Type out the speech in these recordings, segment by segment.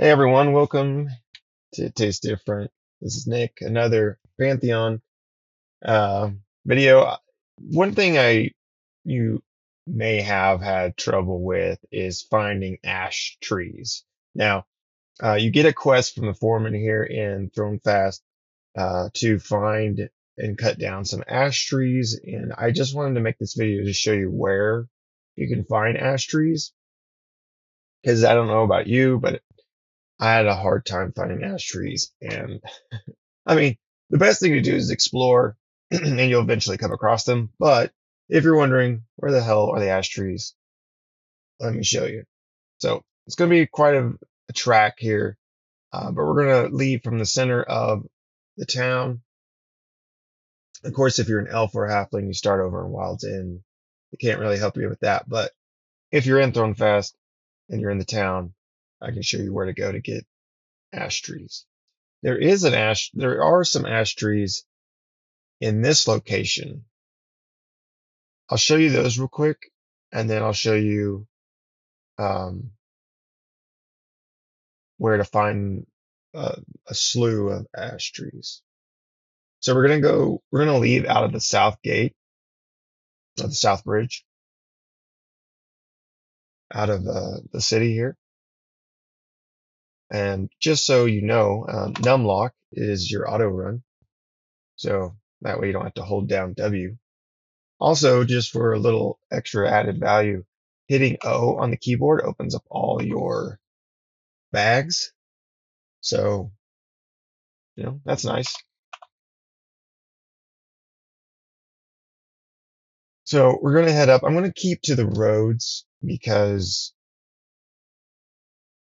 Hey everyone, welcome to Taste Different. This is Nick, another Pantheon uh, video. One thing you may have had trouble with is finding ash trees. Now, you get a quest from the foreman here in Thornefast to find and cut down some ash trees, and I just wanted to make this video to show you where you can find ash trees, because I don't know about you, but I had a hard time finding ash trees. And I mean, the best thing to do is explore and you'll eventually come across them. But if you're wondering where the hell are the ash trees, let me show you. So it's going to be quite a track here, but we're going to leave from the center of the town. Of course, if you're an elf or a halfling, you start over in Wild's End. It can't really help you with that. But if you're in Thornefast and you're in the town, I can show you where to go to get ash trees. There are some ash trees in this location. I'll show you those real quick, and then I'll show you um, where to find a slew of ash trees. So we're gonna leave out of the south gate of the south bridge, out of the city here. And just so you know, numlock is your auto run, so that way you don't have to hold down W. Also, just for a little extra added value, hitting O on the keyboard opens up all your bags. So, that's nice. So we're going to head up. I'm going to keep to the roads because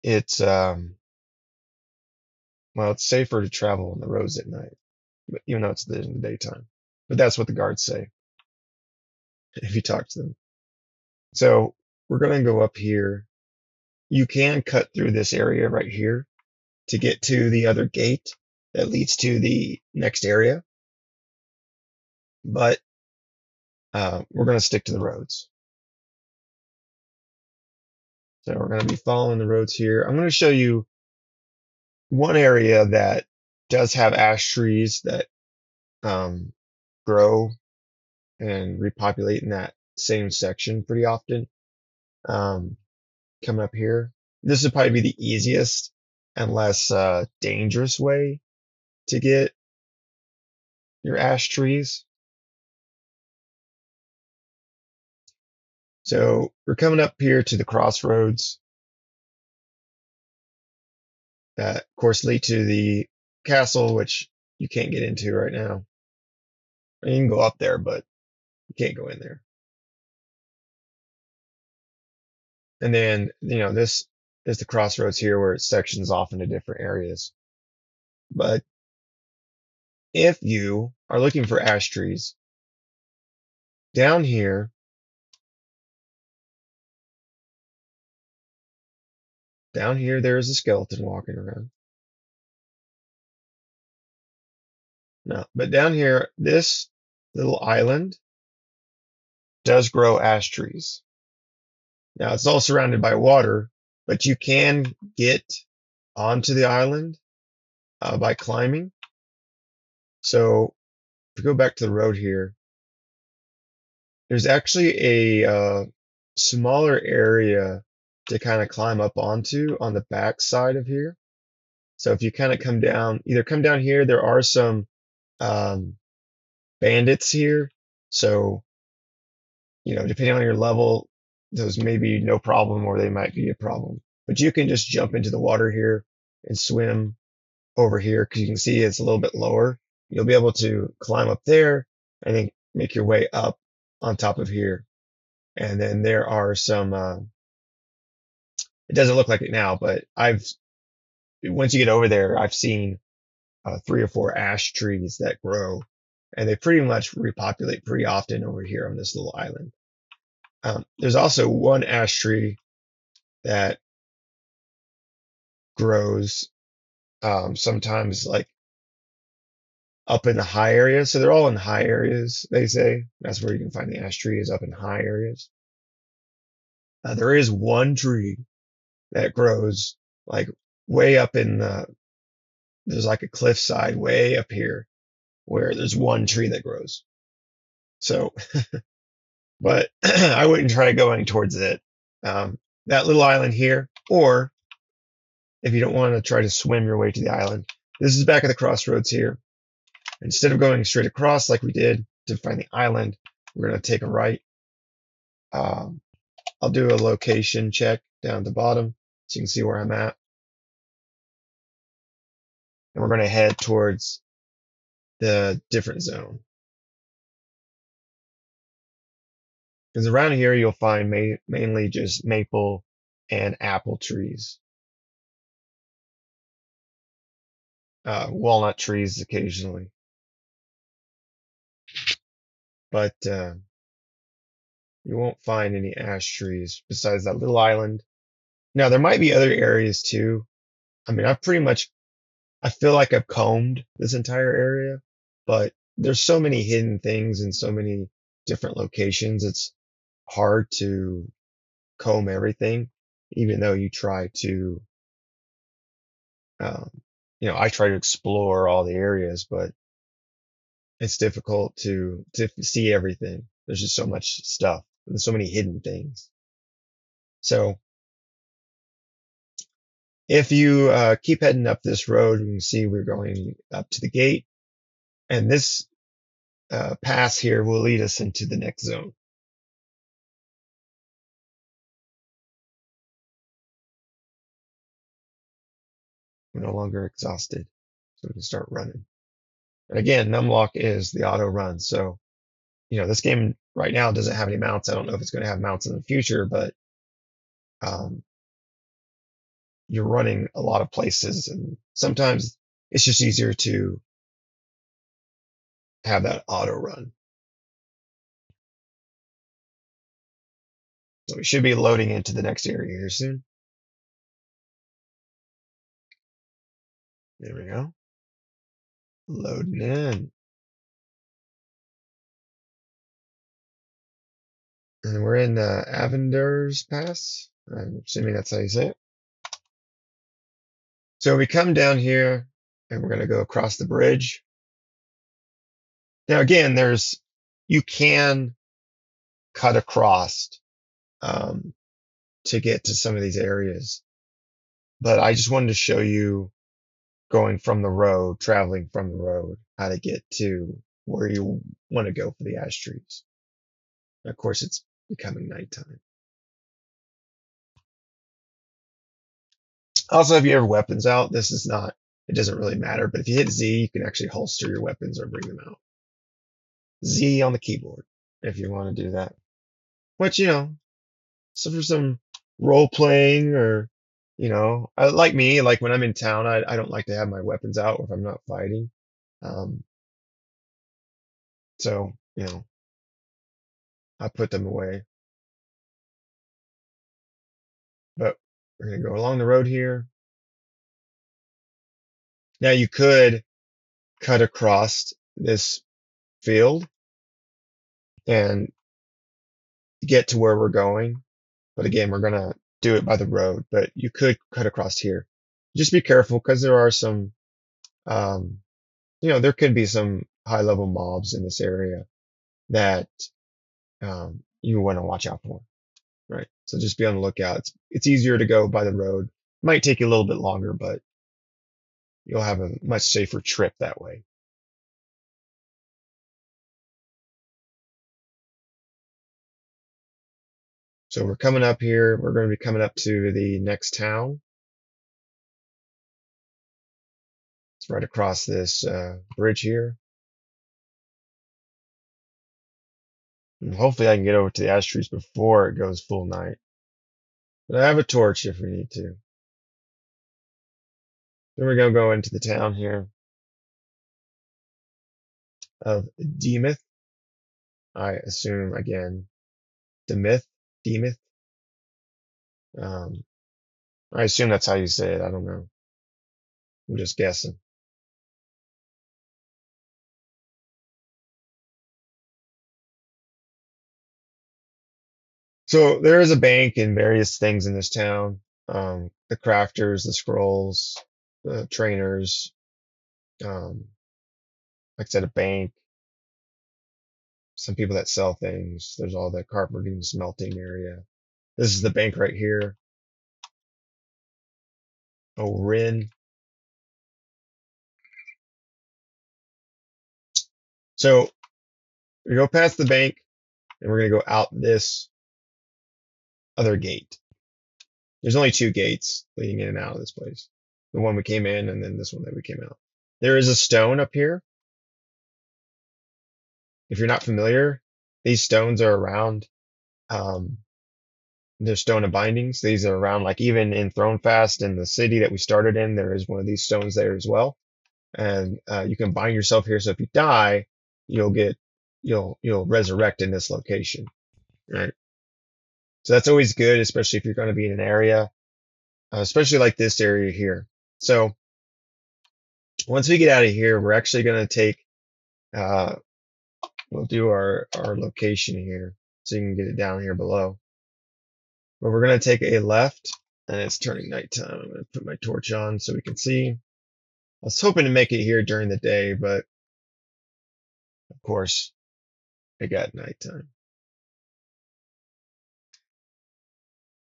it's, well, it's safer to travel on the roads at night, even though it's in the daytime. But that's what the guards say if you talk to them. So we're going to go up here. You can cut through this area right here to get to the other gate that leads to the next area. But we're going to stick to the roads. So we're going to be following the roads here. I'm going to show you one area that does have ash trees that grow and repopulate in that same section pretty often. Coming up here, this would probably be the easiest and less dangerous way to get your ash trees. So we're coming up here to the crossroads that, of course, lead to the castle, which you can't get into right now. You can go up there, but you can't go in there. And then, this is the crossroads here where it sections off into different areas. But if you are looking for ash trees, down here, there is a skeleton walking around. No, but down here, this little island does grow ash trees. Now, it's all surrounded by water, but you can get onto the island by climbing. So if you go back to the road here, there's actually a smaller area to kind of climb up onto on the back side of here. So if you kind of come down here, there are some bandits here. So, depending on your level, those may be no problem or they might be a problem. But you can just jump into the water here and swim over here because you can see it's a little bit lower. You'll be able to climb up there and then make your way up on top of here. And then there are some, it doesn't look like it now, but once you get over there, I've seen 3 or 4 ash trees that grow, and they pretty much repopulate pretty often over here on this little island. There's also one ash tree that grows sometimes like up in the high areas. So they're all in high areas, they say. That's where you can find the ash tree, is up in high areas. There is one tree that grows like way up in there's like a cliffside way up here where there's one tree that grows. So, but I wouldn't try going towards it. That little island here, or if you don't want to try to swim your way to the island, this is back at the crossroads here. Instead of going straight across like we did to find the island, we're going to take a right. I'll do a location check down at the bottom so you can see where I'm at. And we're going to head towards the different zone. Because around here you'll find mainly just maple and apple trees. Walnut trees occasionally. But you won't find any ash trees besides that little island. Now, there might be other areas too. I mean, I feel like I've combed this entire area, but there's so many hidden things in so many different locations. It's hard to comb everything, even though you try to, um, I try to explore all the areas, but it's difficult to see everything. There's just so much stuff and so many hidden things. So if you keep heading up this road, you can see we're going up to the gate, and this pass here will lead us into the next zone. We're no longer exhausted, so we can start running. And again, numlock is the auto run. So, this game right now doesn't have any mounts. I don't know if it's going to have mounts in the future, but you're running a lot of places, and sometimes it's just easier to have that auto run. So we should be loading into the next area here soon. There we go. Loading in. And we're in Avender's Pass. I'm assuming that's how you say it. So we come down here and we're going to go across the bridge. Now, again, you can cut across to get to some of these areas, but I just wanted to show you going from the road, traveling from the road, how to get to where you want to go for the ash trees. And of course, it's becoming nighttime. Also, if you have weapons out, it doesn't really matter, but if you hit Z, you can actually holster your weapons or bring them out. Z on the keyboard if you want to do that. But, so for some role playing or, like me, like when I'm in town, I don't like to have my weapons out if I'm not fighting. So, I put them away. But we're going to go along the road here. Now you could cut across this field and get to where we're going. But again, we're going to do it by the road, but you could cut across here. Just be careful because there are some, there could be some high level mobs in this area that, you want to watch out for, right? So just be on the lookout. It's easier to go by the road. Might take you a little bit longer, but you'll have a much safer trip that way. So we're coming up here. We're going to be coming up to the next town. It's right across this bridge here. And hopefully I can get over to the ash trees before it goes full night. But I have a torch if we need to. Then we're going to go into the town here of Demoth. I assume, again, Demoth. I assume that's how you say it. I don't know. I'm just guessing. So there is a bank and various things in this town. the crafters, the scrolls, the trainers, um, like I said, a bank, some people that sell things. There's all the carpenting, smelting area. This is the bank right here. Oh, Rin. So we go past the bank and we're going to go out this other gate. There's only two gates leading in and out of this place. The one we came in and then this one that we came out. There is a stone up here. If you're not familiar, these stones are around, um, they're stone of bindings. These are around, like even in Thornefast in the city that we started in, there is one of these stones there as well. And, you can bind yourself here. So if you die, you'll get, you'll resurrect in this location, right? So that's always good, especially if you're going to be in an area, especially like this area here. So once we get out of here, we're actually going to take, uh, we'll do our location here so you can get it down here below. But we're going to take a left and it's turning nighttime. I'm going to put my torch on so we can see. I was hoping to make it here during the day, but of course it got nighttime.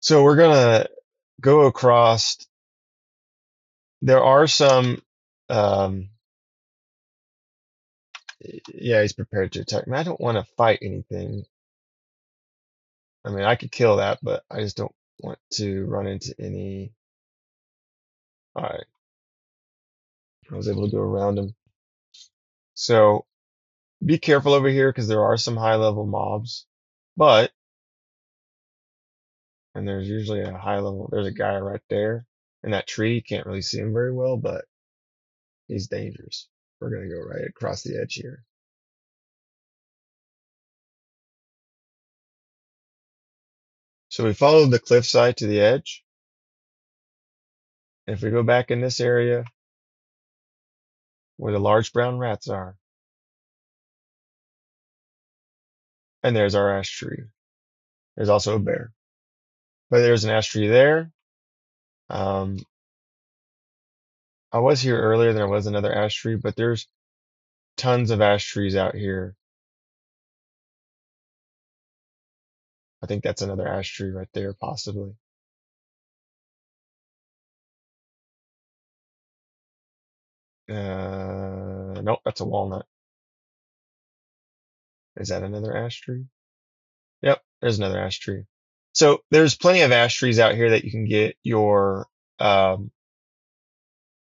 So we're going to go across. There are some, um, yeah, he's prepared to attack me. I don't want to fight anything. I mean, I could kill that, but I just don't want to run into any. All right. I was able to go around him. So be careful over here because there are some high level mobs, but, and there's usually a high level, there's a guy right there in that tree. You can't really see him very well, but he's dangerous. We're going to go right across the edge here. So we followed the cliffside to the edge. And if we go back in this area where the large brown rats are, and there's our ash tree. There's also a bear, but there's an ash tree there. Um, I was here earlier. There was another ash tree, but there's tons of ash trees out here. I think that's another ash tree right there, possibly. Nope, that's a walnut. Is that another ash tree? Yep, there's another ash tree. So there's plenty of ash trees out here that you can get your, um,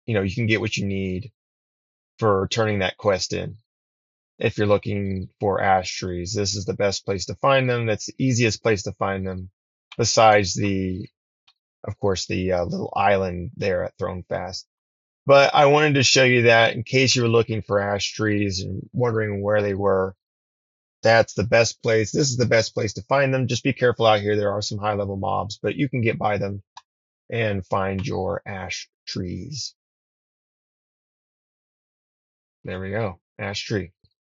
you can get what you need for turning that quest in. If you're looking for ash trees, this is the best place to find them. That's the easiest place to find them, besides of course, the little island there at Thornefast. But I wanted to show you that in case you were looking for ash trees and wondering where they were. That's the best place. This is the best place to find them. Just be careful out here. There are some high level mobs, but you can get by them and find your ash trees. There we go. Ash tree.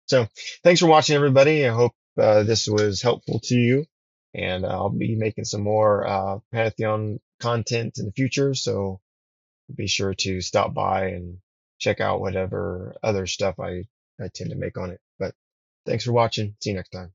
So thanks for watching, everybody. I hope this was helpful to you, and I'll be making some more Pantheon content in the future. So be sure to stop by and check out whatever other stuff I tend to make on it. But thanks for watching. See you next time.